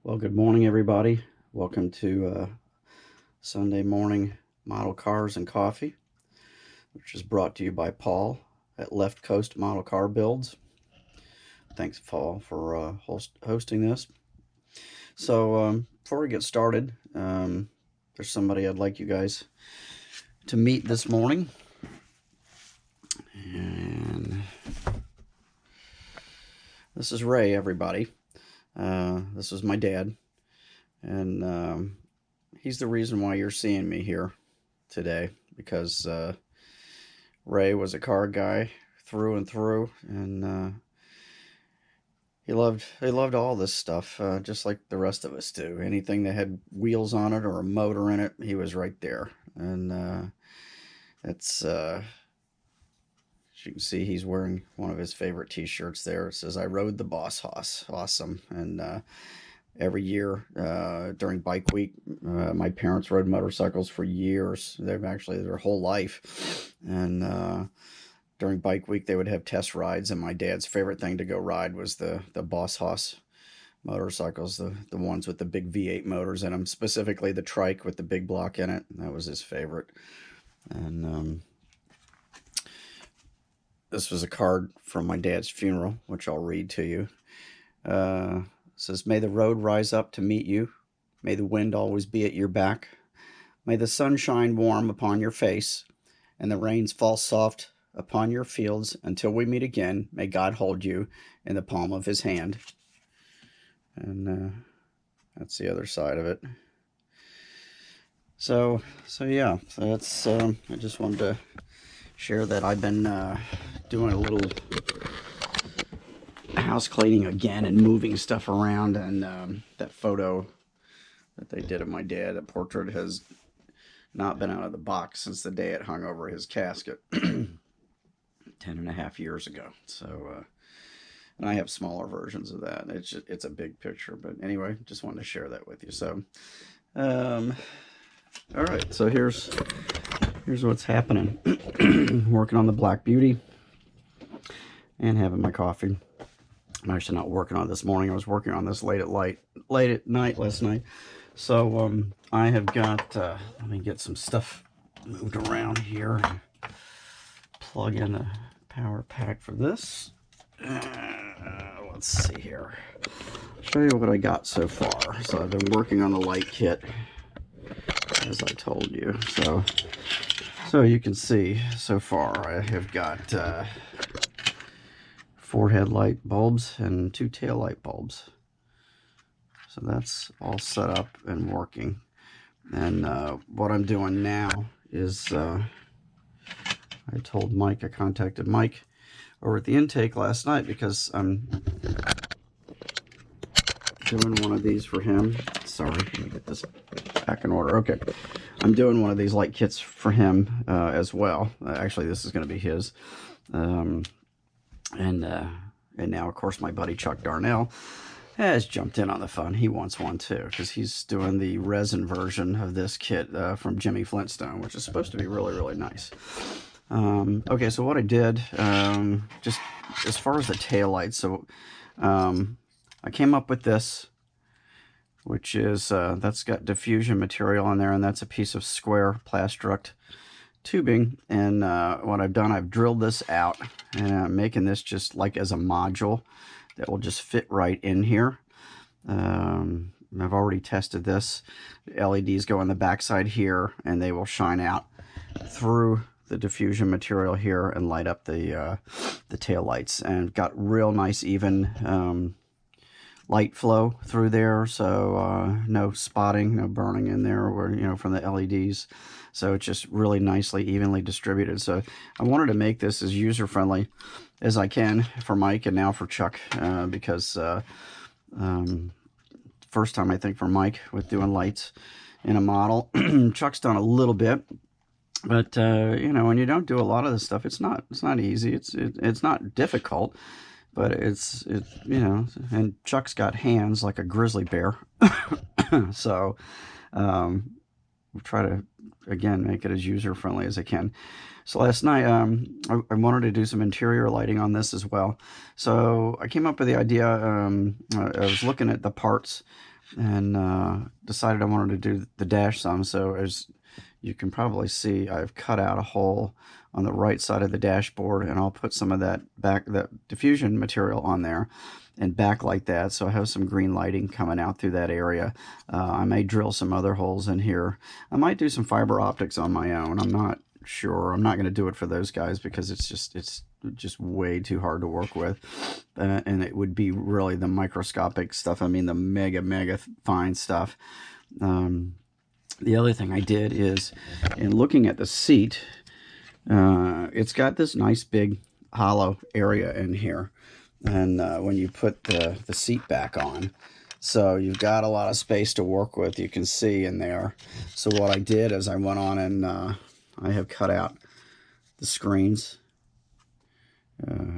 Well, good morning, everybody. Welcome to Sunday morning Model Cars and Coffee, which is brought to you by Paul at Left Coast Model Car Builds. Thanks, Paul, for hosting this. So, before we get started, there's somebody I'd like you guys to meet this morning. And this is Ray, everybody. This is my dad. And he's the reason why you're seeing me here today, because Ray was a car guy through and through, and he loved all this stuff, just like the rest of us do. Anything that had wheels on it or a motor in it, he was right there. And it's as you can see, he's wearing one of his favorite T-shirts there. It says, "I rode the Boss Hoss." Awesome. And every year during Bike Week, my parents rode motorcycles for years. They've actually their whole life. And during Bike Week, they would have test rides. And my dad's favorite thing to go ride was the Boss Hoss motorcycles, the ones with the big V8 motors in them, specifically the trike with the big block in it. That was his favorite. And this was a card from my dad's funeral, which I'll read to you. It says, "May the road rise up to meet you. May the wind always be at your back. May the sun shine warm upon your face, and the rains fall soft upon your fields until we meet again. May God hold you in the palm of his hand." And that's the other side of it. So yeah, so that's I just wanted to share that I've been doing a little house cleaning again and moving stuff around. And that photo that they did of my dad, that portrait, has not been out of the box since the day it hung over his casket 10.5 years ago. So and I have smaller versions of that. It's a big picture, but anyway, just wanted to share that with you. So all right, so here's what's happening. Working on the Black Beauty and having my coffee. I'm actually not working on it this morning. I was working on this late at night last night. So I have got, let me get some stuff moved around here. Plug in the power pack for this. Let's see here. Show you what I got so far. So I've been working on the light kit, as I told you. So you can see so far I have got 4 headlight bulbs and 2 tail light bulbs. So that's all set up and working. And what I'm doing now is I contacted Mike over at the intake last night, because I'm doing one of these for him. Sorry, let me get this back in order. Okay, I'm doing one of these light kits for him as well. Actually, this is going to be his. And now, of course, my buddy Chuck Darnell has jumped in on the fun. He wants one too, because he's doing the resin version of this kit from Jimmy Flintstone, which is supposed to be really, really nice. Okay, so what I did, just as far as the taillights, so I came up with this, which is, that's got diffusion material on there, and that's a piece of square plastruct tubing. And what I've done, I've drilled this out, and I'm making this just like as a module that will just fit right in here. I've already tested this. The LEDs go on the backside here, and they will shine out through the diffusion material here and light up the tail lights, and got real nice even light flow through there, so no spotting, no burning in there, or from the LEDs. So it's just really nicely evenly distributed. So I wanted to make this as user friendly as I can for Mike, and now for Chuck, because first time I think for Mike with doing lights in a model. Chuck's done a little bit, but when you don't do a lot of this stuff, it's not easy. It's not difficult, but it's and Chuck's got hands like a grizzly bear. So we'll try to, again, make it as user friendly as I can. So last night I wanted to do some interior lighting on this as well. So I came up with the idea. I was looking at the parts and decided I wanted to do the dash some. So as you can probably see, I've cut out a hole on the right side of the dashboard, and I'll put some of that diffusion material on there and backlight that, so I have some green lighting coming out through that area. I may drill some other holes in here. I might do some fiber optics on my own. I'm not sure. I'm not going to do it for those guys because it's just way too hard to work with, and it would be really the microscopic stuff. I mean, the mega fine stuff. The other thing I did is, in looking at the seat, it's got this nice big hollow area in here, and when you put the seat back on, so you've got a lot of space to work with, you can see in there. So what I did is I went on and I have cut out the screens.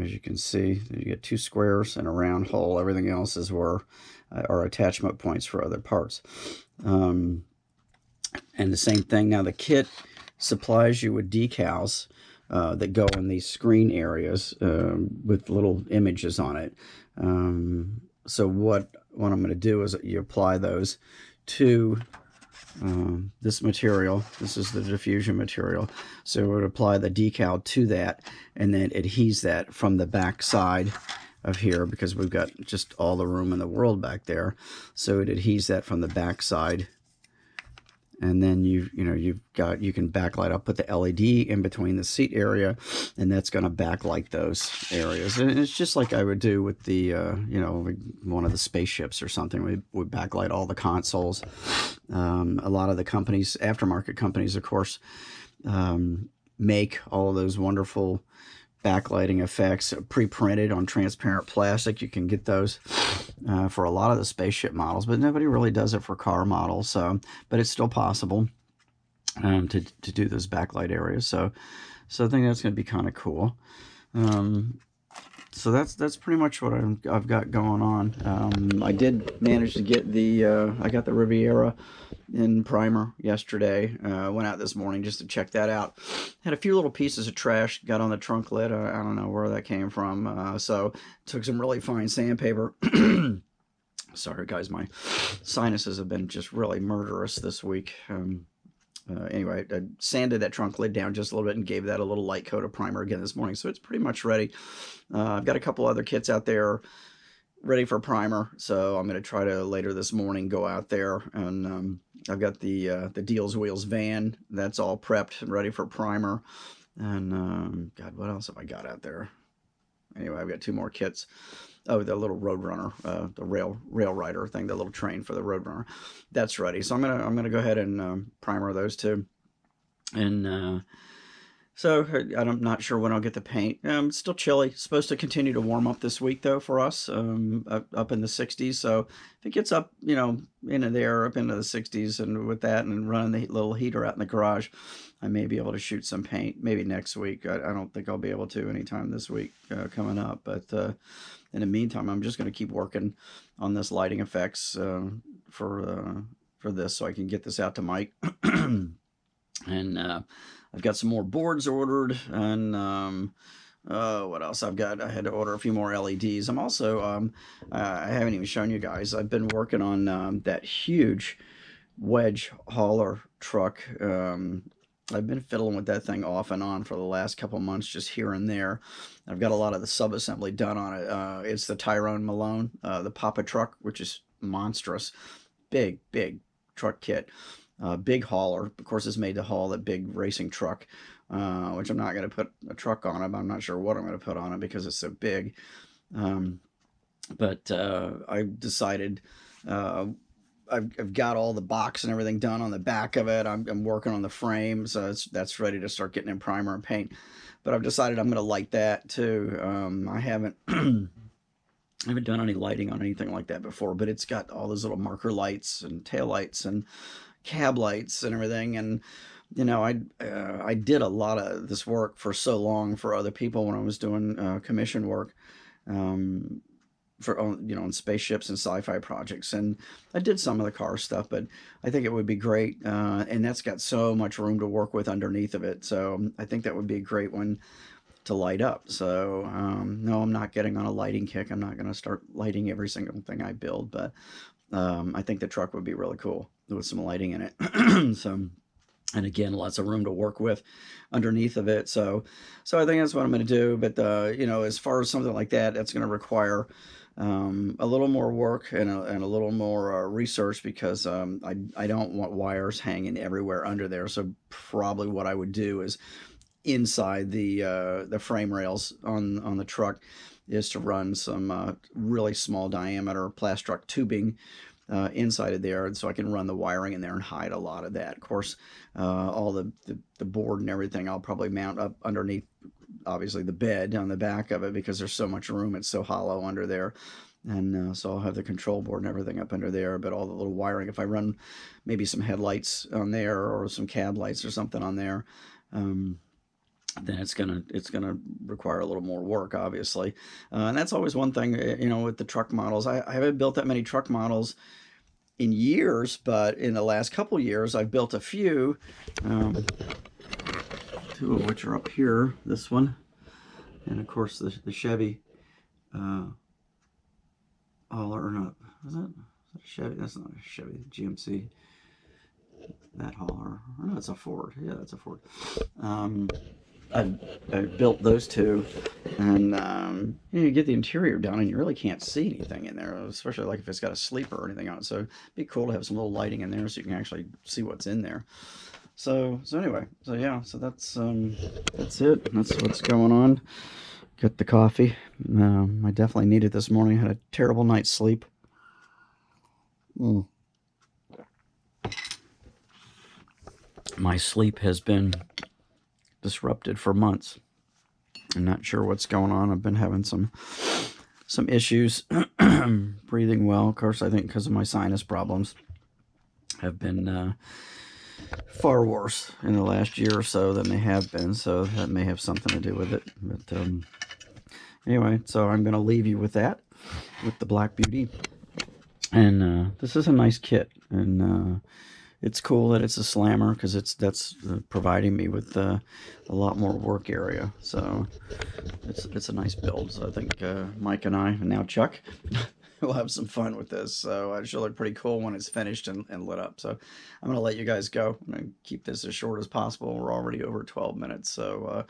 As you can see, you get 2 squares and a round hole. Everything else is where are attachment points for other parts. And the same thing, now the kit supplies you with decals that go in these screen areas with little images on it. So what I'm going to do is you apply those to this material. This is the diffusion material. So we would apply the decal to that and then adhese that from the back side of here, because we've got just all the room in the world back there. So it adheses that from the back side. And then you can backlight. I'll put the LED in between the seat area, and that's going to backlight those areas. And it's just like I would do with the one of the spaceships or something. We backlight all the consoles. A lot of the companies, aftermarket companies, of course, make all of those wonderful backlighting effects pre-printed on transparent plastic. You can get those for a lot of the spaceship models, but nobody really does it for car models. So, but it's still possible to do those backlight areas. So I think that's going to be kind of cool. So that's pretty much what I've got going on. I did manage to get I got the Riviera in primer yesterday. Went out this morning just to check that out. Had a few little pieces of trash got on the trunk lid. I don't know where that came from. So took some really fine sandpaper. Sorry guys, my sinuses have been just really murderous this week. Anyway, I sanded that trunk lid down just a little bit and gave that a little light coat of primer again this morning. So it's pretty much ready. I've got a couple other kits out there ready for primer. So I'm going to try to later this morning go out there, and I've got the Deals Wheels van. That's all prepped and ready for primer. And God, what else have I got out there? Anyway, I've got 2 more kits. Oh, the little Roadrunner, the rail rider thing, the little train for the Roadrunner, that's ready. So I'm gonna go ahead and primer those 2. And so I'm not sure when I'll get the paint. It's still chilly. It's supposed to continue to warm up this week though for us, up in the 60s. So if it gets up, into there, up into the 60s, and with that, and running the little heater out in the garage, I may be able to shoot some paint. Maybe next week. I don't think I'll be able to anytime this week coming up, but. In the meantime, I'm just going to keep working on this lighting effects for this, so I can get this out to Mike. And I've got some more boards ordered, and what else I've got? I had to order a few more LEDs. I'm also I haven't even shown you guys. I've been working on that huge Wedge hauler truck. I've been fiddling with that thing off and on for the last couple months, just here and there. I've got a lot of the sub-assembly done on it. It's the Tyrone Malone, the Papa truck, which is monstrous. Big truck kit. Big hauler. Of course, it's made to haul that big racing truck, which I'm not going to put a truck on it. I'm not sure what I'm going to put on it because it's so big. But I decided... I've got all the box and everything done on the back of it. I'm working on the frame, so that's ready to start getting in primer and paint. But I've decided I'm going to light that too. I haven't done any lighting on anything like that before, but it's got all those little marker lights and tail lights and cab lights and everything. And I did a lot of this work for so long for other people when I was doing commission work. For on spaceships and sci-fi projects, and I did some of the car stuff, but I think it would be great, and that's got so much room to work with underneath of it, so I think that would be a great one to light up. So no, I'm not getting on a lighting kick. I'm not going to start lighting every single thing I build, but I think the truck would be really cool with some lighting in it. So, and again, lots of room to work with underneath of it. So I think that's what I'm going to do. But you know, as far as something like that, that's going to require a little more work and a little more research, because I don't want wires hanging everywhere under there. So probably what I would do is inside the frame rails on the truck is to run some really small diameter plastruct tubing inside of there, and so I can run the wiring in there and hide a lot of that. Of course, all the board and everything I'll probably mount up underneath, obviously, the bed on the back of it, because there's so much room. It's so hollow under there. And so I'll have the control board and everything up under there, but all the little wiring, if I run maybe some headlights on there or some cab lights or something on there, then it's gonna require a little more work, obviously. And that's always one thing, you know, with the truck models. I haven't built that many truck models in years, but in the last couple years, I've built a few, two of which are up here. This one, and of course the Chevy. Hauler, not, is that a Chevy? That's not a Chevy, GMC. That hauler, or no, it's a Ford. Yeah, that's a Ford. I built those two, and you know, you get the interior done, and you really can't see anything in there, especially like if it's got a sleeper or anything on it. So it'd be cool to have some little lighting in there so you can actually see what's in there. So anyway, so yeah, so that's it. That's what's going on. Got the coffee. I definitely needed it this morning. I had a terrible night's sleep. My sleep has been disrupted for months. I'm not sure what's going on. I've been having some issues breathing well. Of course, I think because of my sinus problems have been far worse in the last year or so than they have been. So that may have something to do with it. But anyway, so I'm going to leave you with that, with the Black Beauty. And this is a nice kit. And it's cool that it's a slammer, because that's providing me with a lot more work area. So it's a nice build. So I think Mike and I, and now Chuck, will have some fun with this. So it should look pretty cool when it's finished and lit up. So I'm going to let you guys go. I'm going to keep this as short as possible. We're already over 12 minutes. So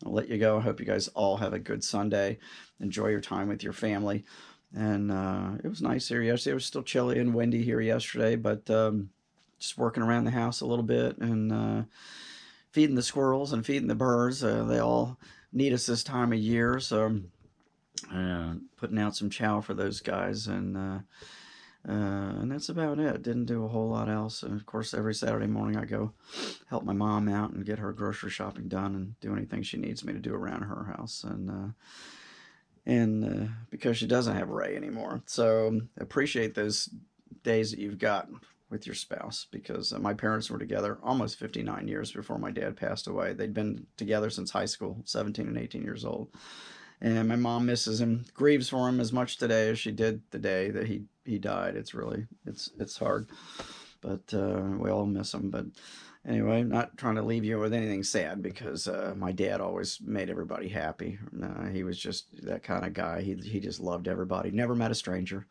I'll let you go. I hope you guys all have a good Sunday. Enjoy your time with your family. And it was nice here yesterday. It was still chilly and windy here yesterday, but just working around the house a little bit and feeding the squirrels and feeding the birds. They all need us this time of year, so putting out some chow for those guys, and that's about it. Didn't do a whole lot else. And of course, every Saturday morning I go help my mom out and get her grocery shopping done and do anything she needs me to do around her house. And because she doesn't have Ray anymore, so appreciate those days that you've got with your spouse, because my parents were together almost 59 years before my dad passed away. They'd been together since high school, 17 and 18 years old. And my mom misses him, grieves for him as much today as she did the day that he died. It's really, it's hard, but we all miss him. But anyway, not trying to leave you with anything sad, because my dad always made everybody happy. He was just that kind of guy. He just loved everybody. Never met a stranger.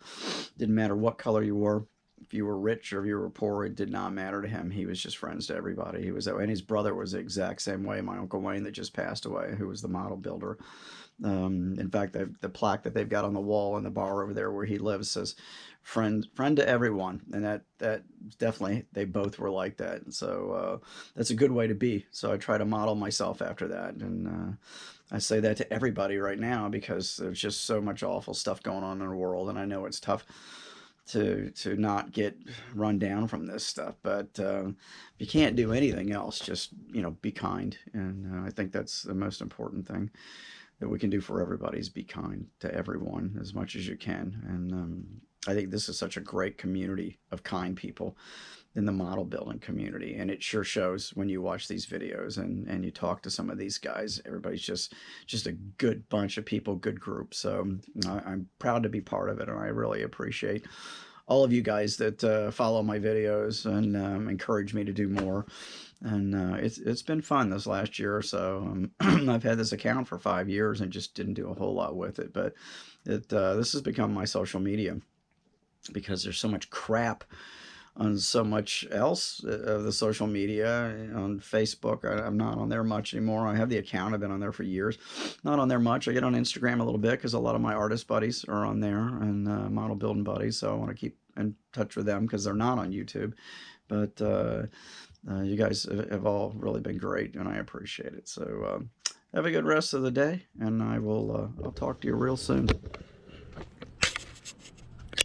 Didn't matter what color you were. If you were rich or if you were poor, it did not matter to him. He was just friends to everybody. He was that way. And his brother was the exact same way. My Uncle Wayne, that just passed away, who was the model builder. In fact, the plaque that they've got on the wall in the bar over there where he lives says, friend to everyone. And that definitely, they both were like that. And so that's a good way to be. So I try to model myself after that. And I say that to everybody right now, because there's just so much awful stuff going on in the world. And I know it's tough to not get run down from this stuff, but if you can't do anything else, just be kind. And I think that's the most important thing that we can do for everybody, is be kind to everyone as much as you can. And I think this is such a great community of kind people in the model building community, and it sure shows when you watch these videos and you talk to some of these guys. Everybody's just a good bunch of people, good group. So I'm proud to be part of it, and I really appreciate all of you guys that follow my videos and encourage me to do more. And it's been fun this last year or so. I've had this account for 5 years and just didn't do a whole lot with it, but this has become my social media. because there's so much crap on so much else of the social media. On Facebook, I'm not on there much anymore. I have the account. I've been on there for years. Not on there much. I get on Instagram a little bit because a lot of my artist buddies are on there, and model building buddies. So I want to keep in touch with them because they're not on YouTube. But you guys have all really been great, and I appreciate it. So have a good rest of the day, and I'll talk to you real soon.